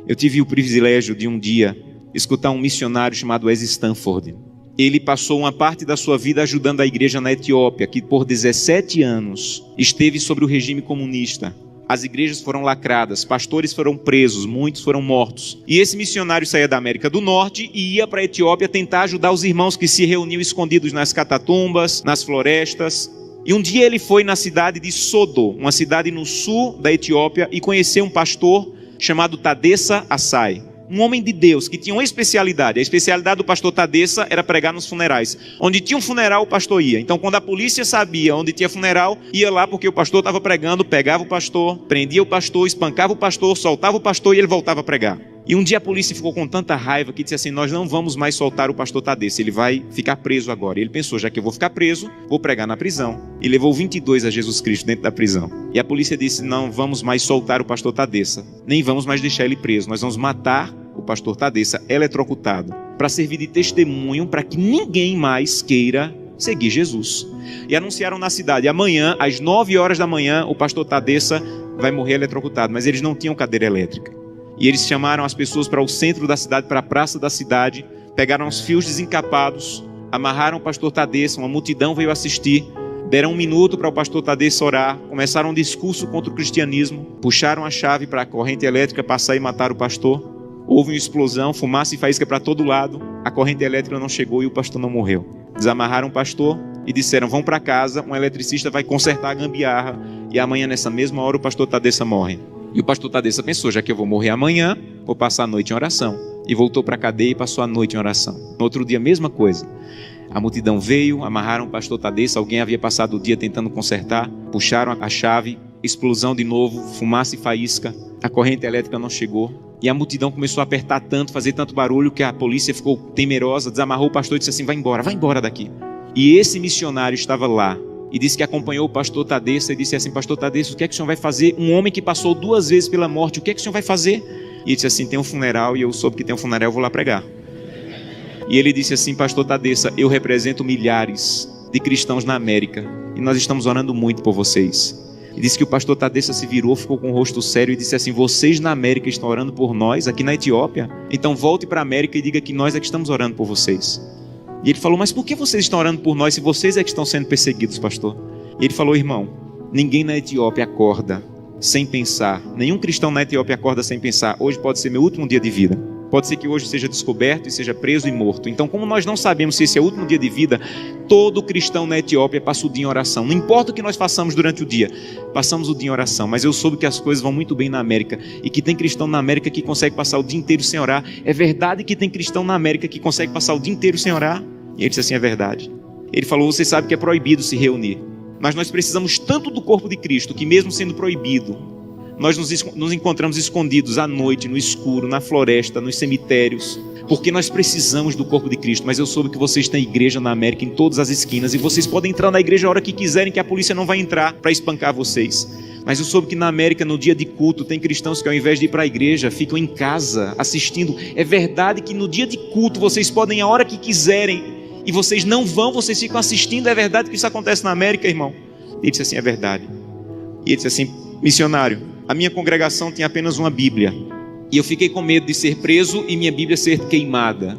Eu tive o privilégio de um dia escutar um missionário chamado Wes Stanford. Ele passou uma parte da sua vida ajudando a igreja na Etiópia, que por 17 anos esteve sobre o regime comunista. As igrejas foram lacradas, pastores foram presos, muitos foram mortos. E esse missionário saía da América do Norte e ia para a Etiópia tentar ajudar os irmãos que se reuniam escondidos nas catatumbas, nas florestas. E um dia ele foi na cidade de Sodo, uma cidade no sul da Etiópia, e conheceu um pastor chamado Tadessa Assai. Um homem de Deus que tinha uma especialidade. A especialidade do pastor Tadessa era pregar nos funerais. Onde tinha um funeral, o pastor ia. Então, quando a polícia sabia onde tinha funeral, ia lá porque o pastor estava pregando, pegava o pastor, prendia o pastor, espancava o pastor, soltava o pastor e ele voltava a pregar. E um dia a polícia ficou com tanta raiva que disse assim: nós não vamos mais soltar o pastor Tadessa, ele vai ficar preso agora. E ele pensou: já que eu vou ficar preso, vou pregar na prisão. E levou 22 a Jesus Cristo dentro da prisão. E a polícia disse: não vamos mais soltar o pastor Tadessa, nem vamos mais deixar ele preso, nós vamos matar o pastor Tadessa eletrocutado, para servir de testemunho para que ninguém mais queira seguir Jesus. E anunciaram na cidade: amanhã, às 9 horas da manhã, o pastor Tadessa vai morrer eletrocutado. Mas eles não tinham cadeira elétrica. E eles chamaram as pessoas para o centro da cidade, para a praça da cidade, pegaram os fios desencapados, amarraram o pastor Tadessa, uma multidão veio assistir, deram 1 minuto para o pastor Tadessa orar, começaram um discurso contra o cristianismo, puxaram a chave para a corrente elétrica passar e matar o pastor. Houve uma explosão, fumaça e faísca para todo lado, a corrente elétrica não chegou e o pastor não morreu. Desamarraram o pastor e disseram: vão para casa, um eletricista vai consertar a gambiarra e amanhã nessa mesma hora o pastor Tadessa morre. E o pastor Tadessa pensou: já que eu vou morrer amanhã, vou passar a noite em oração. E voltou para a cadeia e passou a noite em oração. No outro dia, a mesma coisa. A multidão veio, amarraram o pastor Tadessa, alguém havia passado o dia tentando consertar, puxaram a chave, explosão de novo, fumaça e faísca, a corrente elétrica não chegou. E a multidão começou a apertar tanto, fazer tanto barulho, que a polícia ficou temerosa, desamarrou o pastor e disse assim: vai embora daqui. E esse missionário estava lá e disse que acompanhou o pastor Tadessa e disse assim: pastor Tadessa, o que é que o senhor vai fazer? Um homem que passou 2 vezes pela morte, o que é que o senhor vai fazer? E ele disse assim: tem um funeral e eu soube que tem um funeral, eu vou lá pregar. E ele disse assim: pastor Tadessa, eu represento milhares de cristãos na América e nós estamos orando muito por vocês. E disse que o pastor Tadessa se virou, ficou com o rosto sério e disse assim: vocês na América estão orando por nós, aqui na Etiópia? Então volte para a América e diga que nós é que estamos orando por vocês. E ele falou: mas por que vocês estão orando por nós se vocês é que estão sendo perseguidos, pastor? E ele falou: irmão, ninguém na Etiópia acorda sem pensar. Nenhum cristão na Etiópia acorda sem pensar: hoje pode ser meu último dia de vida. Pode ser que hoje seja descoberto e seja preso e morto. Então, como nós não sabemos se esse é o último dia de vida, todo cristão na Etiópia passa o dia em oração. Não importa o que nós façamos durante o dia, passamos o dia em oração. Mas eu soube que as coisas vão muito bem na América e que tem cristão na América que consegue passar o dia inteiro sem orar. É verdade que tem cristão na América que consegue passar o dia inteiro sem orar? E ele disse assim: é verdade. Ele falou: você sabe que é proibido se reunir, mas nós precisamos tanto do corpo de Cristo que mesmo sendo proibido, nós nos encontramos escondidos à noite, no escuro, na floresta, nos cemitérios, porque nós precisamos do corpo de Cristo. Mas eu soube que vocês têm igreja na América em todas as esquinas e vocês podem entrar na igreja a hora que quiserem, que a polícia não vai entrar para espancar vocês. Mas eu soube que na América, no dia de culto, tem cristãos que ao invés de ir para a igreja, ficam em casa assistindo. É verdade que no dia de culto vocês podem ir a hora que quiserem e vocês não vão, vocês ficam assistindo. É verdade que isso acontece na América, irmão? Ele disse assim: é verdade. E ele disse assim: missionário, a minha congregação tinha apenas uma Bíblia e eu fiquei com medo de ser preso e minha Bíblia ser queimada.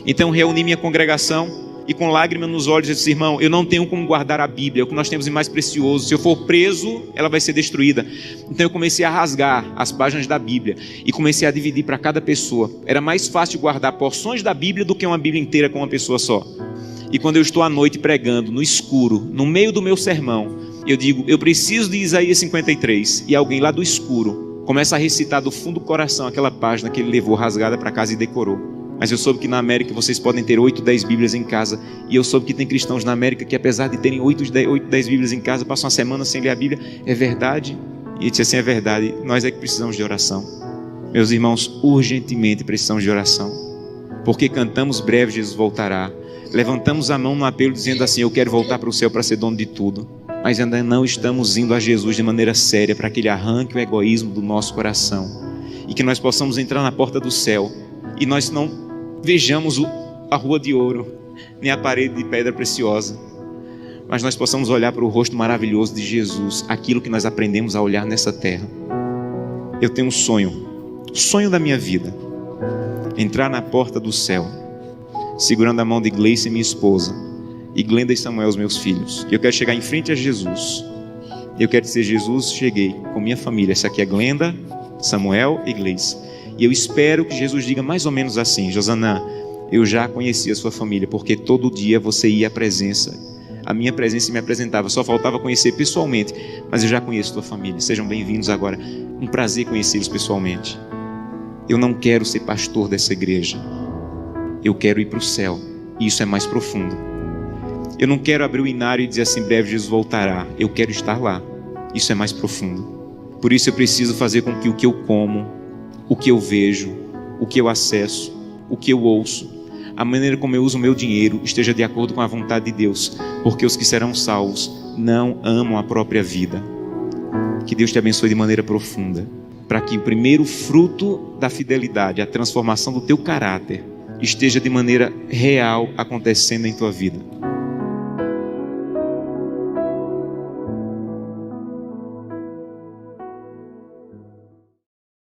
Então reuni minha congregação e com lágrimas nos olhos eu disse: irmão, eu não tenho como guardar a Bíblia, é o que nós temos de mais precioso. Se eu for preso, ela vai ser destruída. Então eu comecei a rasgar as páginas da Bíblia e comecei a dividir para cada pessoa. Era mais fácil guardar porções da Bíblia do que uma Bíblia inteira com uma pessoa só. E quando eu estou à noite pregando, no escuro, no meio do meu sermão, eu digo: eu preciso de Isaías 53. E alguém lá do escuro começa a recitar do fundo do coração aquela página que ele levou rasgada para casa e decorou. Mas eu soube que na América vocês podem ter 8, 10 Bíblias em casa. E eu soube que tem cristãos na América que, apesar de terem 8, 10 Bíblias em casa, passam uma semana sem ler a Bíblia. É verdade? E ele disse assim: é verdade, nós é que precisamos de oração. Meus irmãos, urgentemente precisamos de oração. Porque cantamos: breve Jesus voltará. Levantamos a mão no apelo dizendo assim: eu quero voltar para o céu para ser dono de tudo. Mas ainda não estamos indo a Jesus de maneira séria para que Ele arranque o egoísmo do nosso coração e que nós possamos entrar na porta do céu e nós não vejamos a rua de ouro nem a parede de pedra preciosa, mas nós possamos olhar para o rosto maravilhoso de Jesus, aquilo que nós aprendemos a olhar nessa terra. Eu tenho um sonho sonho da minha vida, entrar na porta do céu, segurando a mão de Gleice, minha esposa, e Glenda e Samuel, os meus filhos. Eu quero chegar em frente a Jesus. Eu quero dizer: Jesus, cheguei com minha família. Essa aqui é Glenda, Samuel e Gleice. E eu espero que Jesus diga mais ou menos assim: Josanã, eu já conheci a sua família, porque todo dia você ia à presença. A minha presença me apresentava, só faltava conhecer pessoalmente, mas eu já conheço a tua família. Sejam bem-vindos agora. Um prazer conhecê-los pessoalmente. Eu não quero ser pastor dessa igreja. Eu quero ir para o céu. E isso é mais profundo. Eu não quero abrir o inário e dizer assim: breve Jesus voltará. Eu quero estar lá. Isso é mais profundo. Por isso eu preciso fazer com que o que eu como, o que eu vejo, o que eu acesso, o que eu ouço, a maneira como eu uso o meu dinheiro esteja de acordo com a vontade de Deus, porque os que serão salvos não amam a própria vida. Que Deus te abençoe de maneira profunda, para que o primeiro fruto da fidelidade, a transformação do teu caráter, esteja de maneira real acontecendo em tua vida.